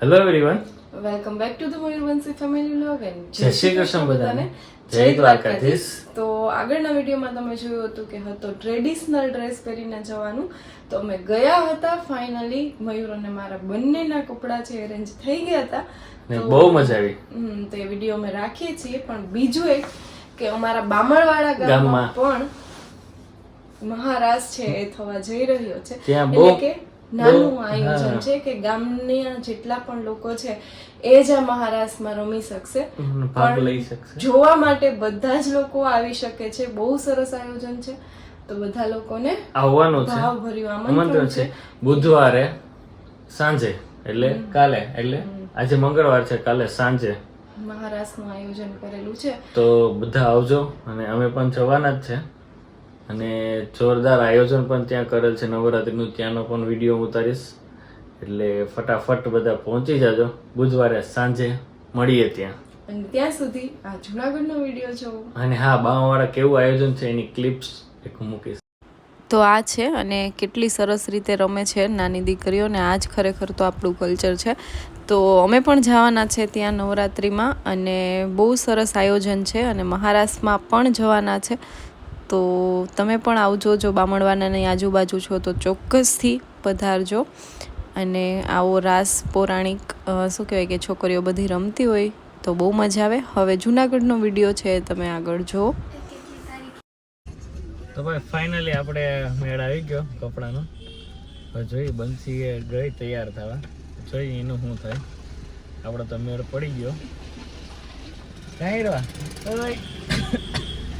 Hello everyone, welcome back to the Mayurvanshi family vlog and જય શ્રી કૃષ્ણ બધાને. જય દ્વારકાધીશ. તો આગળના વિડીયોમાં તમે જોયું હતું કે હતો ટ્રેડિશનલ ડ્રેસ પહેરીને જવાનું, તો અમે ગયા હતા. ફાઇનલી મયુર અને મારા બંનેના કપડાં છે અરેન્જ થઈ ગયા હતા. ને બહુ મજા આવી. તો એ વિડીયો અમે રાખીએ છીએ. પણ બીજું એક કે અમારા બામણવાડા ગામમાં પણ મહારાસ છે એ થવા જઈ રહ્યો છે. ત્યાં એટલે કે નાનું આયોજન છે કે ગામના જેટલા પણ લોકો છે એ જ આ મહારાસમાં રમી શકશે, ભાગ લઈ શકશે. જોવા માટે બધા જ લોકો આવી શકે છે. બહુ સરસ આયોજન છે, તો બધા લોકોને આવવાનું છે, ભાવભર્યું આમંત્રણ છે. બુધવારે સાંજે એટલે કાલે, એટલે આજે મંગળવાર છે, કાલે સાંજે મહારાસનું આયોજન કરેલું છે. તો બધા આવજો. અને અમે પણ જવાના જ છે. અને જોરદાર આયોજન પણ ત્યાં કરેલ છે નવરાત્રીનું. ત્યાંનો પણ વિડીયો ઉતારીશ, એટલે ફટાફટ બધા પહોંચી જાજો. બુધવારે સાંજે મળીએ ત્યાં. અને ત્યાં સુધી આ જુનાગઢનો વિડીયો જોવો. અને હા, બાવાવાળા કેવું આયોજન છે એની ક્લિપ્સ એક મૂકીશ. તો આ છે અને કેટલી સરસ રીતે રમે છે નાની દીકરીઓ, ને આ જ ખરેખર તો આપણું કલ્ચર છે. તો અમે પણ જવાના છે ત્યાં નવરાત્રિમાં, અને બહુ સરસ આયોજન છે. અને મહારાષ્ટ્રમાં પણ જવાના છે. તો તમે પણ આવજો, જો બામણવાડાની આજુબાજુ છો તો ચોક્કસથી પધારજો. અને આવો રાસ પૌરાણિક શું કહેવાય કે છોકરીઓ બધી રમતી હોય તો બહુ મજા આવે. હવે જુનાગઢનો વિડીયો છે તમે આગળ જુઓ. તો ભાઈ ફાઇનલી આપણે મેળ આવી ગયો કપડાનો. હવે જોઈ બંસી ગઈ તૈયાર થવા, જોઈ એનું શું થાય. આપણે તો મેળ પડી ગયો. કાંઈ રવા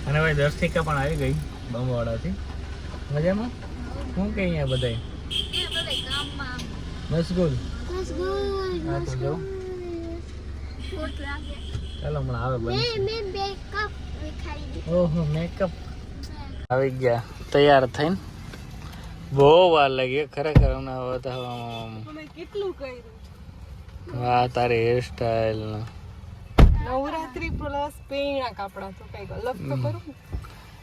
અને ભાઈ દર્શિકા પણ આવી ગઈ બામવાડાથી. મજામાં? શું કે અહીંયા બધાય મશગુલ? હા તો જો ચાલો હમણાં આવે બંસી. ઓહો, મેકઅપ આવી ગયા તૈયાર થઈને. બહુ વાર લાગી ખરેખર. હમણાં હવે તો કેટલું કર્યું. વાહ, તારી હેરસ્ટાઈલ નવરાત્રી પ્લસ પેણા કાપડા તો કઈક અલગ તો કરું.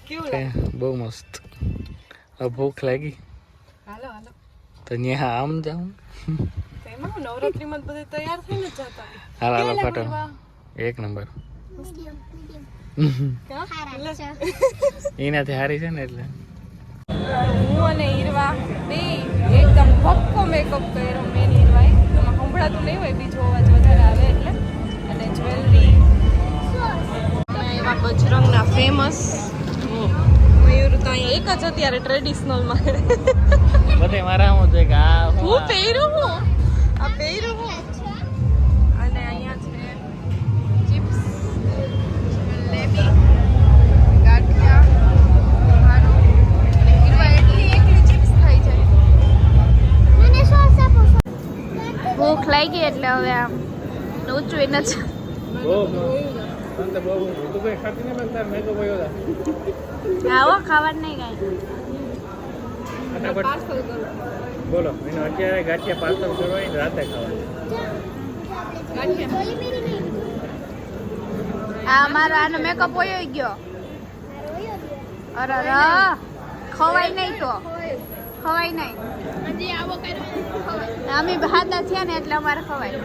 કેવું લાગે? બહુ મસ્ત. હવે ભૂખ લાગી હાલો હાલો તો ત્યાં આમ જાઉં. એમાં નવરાત્રીમાં બધે તૈયાર થઈને જ જતા. હાલ હાલો ફટો. એક નંબર. એનાથી હારી છે ને એટલે. હું અને ઈરવા બે એકદમ પક્કો મેકઅપ કર્યો. મેન ઈરવાએ એમાં સંભળાતું નહીં હોય, બીજો અવાજ વધારે આવે એટલે. અને જ્વેલરી એવા બજરંગના ફેમસ. મયુર તો અહીંયા એક જ અત્યારે ટ્રેડિશનલમાં બધે મારા આમ છે કે આ હું પહેર્યું હું આ પહેર્યું હું. અને અહીંયા છે ચિપ્સ, જલેબી, ગાંઠિયા, ખારો. અને ઈરવા એટલી એકલી ચિપ્સ ખાઈ જાય. ભૂખ લાગી એટલે હવે આમ ઊંચું નથી. આવો ખાવાનું નહીં કાંઈ. પાર્સલ કરો. બોલો એનો અત્યારે ગાંઠિયા પાર્સલ કરવા રાતે ખાવા. આ મારો આનો મેકઅપ હોય ગયો. અરે ખવાય નહીં તો ખવાય નહીં. અમે હાથા થયા ને એટલે અમારે ખવાય.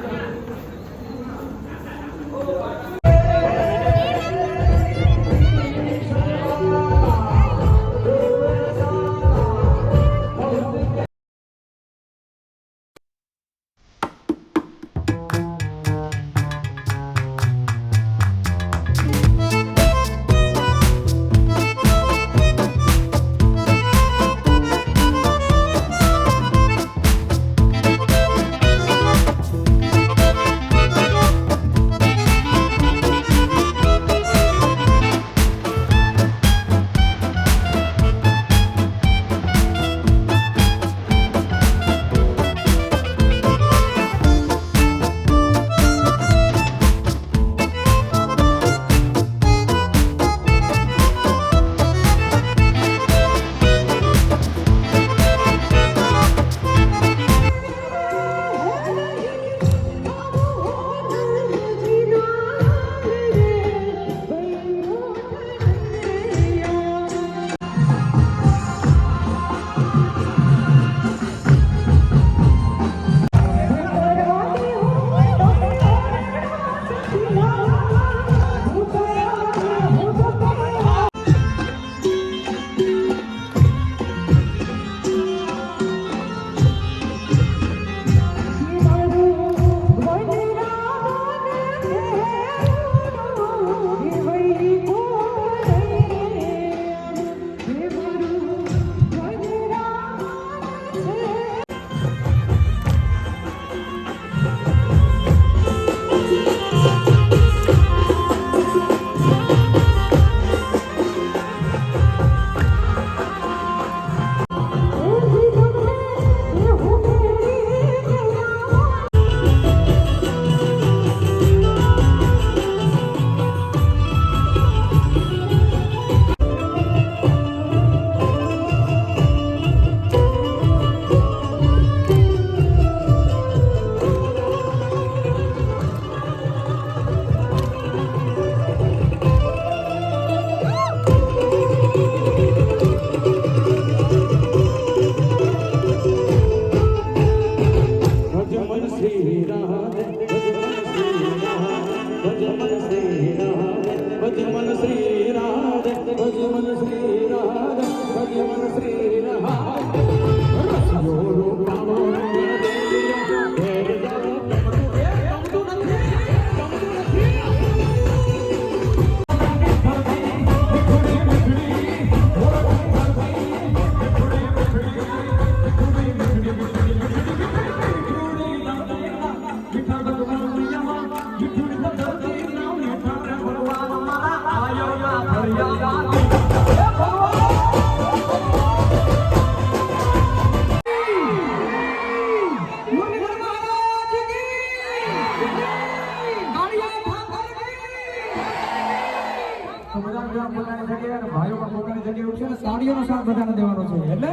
ભાઈઓ પણ પોતાની જગ્યાએ ઉઠશે ને તાળીઓનો સાથ બધાને દેવાનો છે એટલે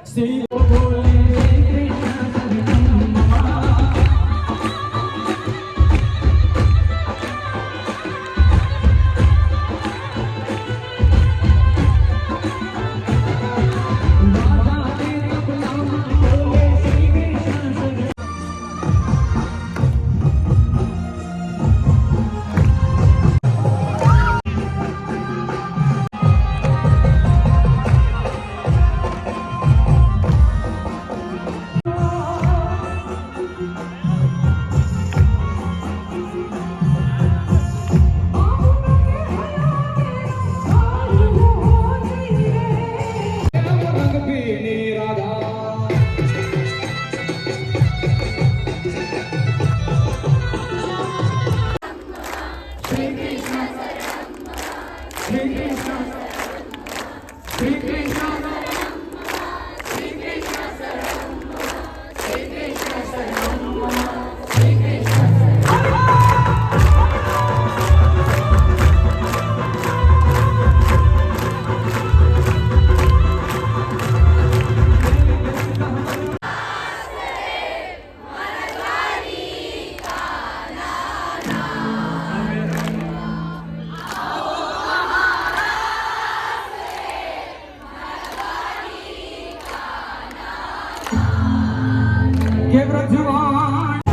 શ્રી કે વ્રજવાણ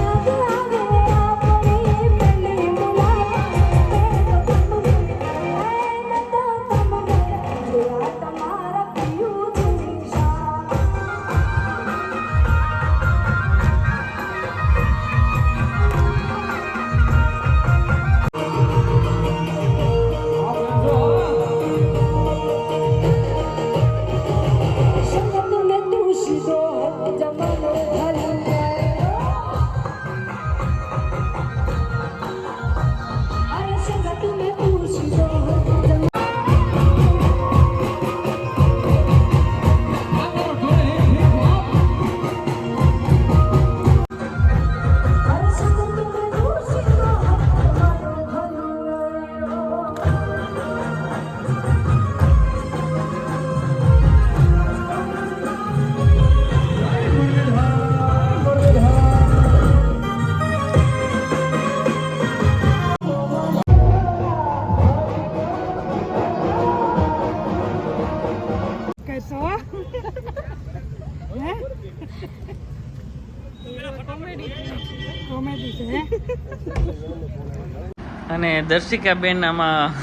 અને દર્શિકાબેન આમાં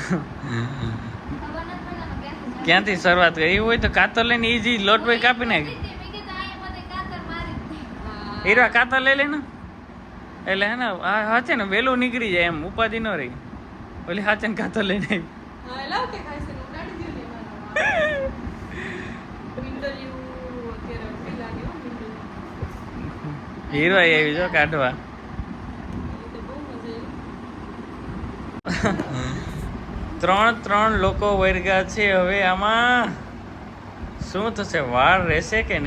ક્યાંથી શરૂઆત કરી એવું હોય તો કાતર લઈને ઈજી લોટ ભાઈ કાપી નાખી હીરા કાતર લઈ લે ને એટલે હે ને આ હાચે ને વહેલું નીકળી જાય એમ ઉપાધિ ન રહી ઓલી હાચે ને કાતર લઈને હીરો આવી જો કાઢવા ત્રણ લોકો વર્ગા છે હવે આમાં શું થશે વાર રહેશે કે નહીં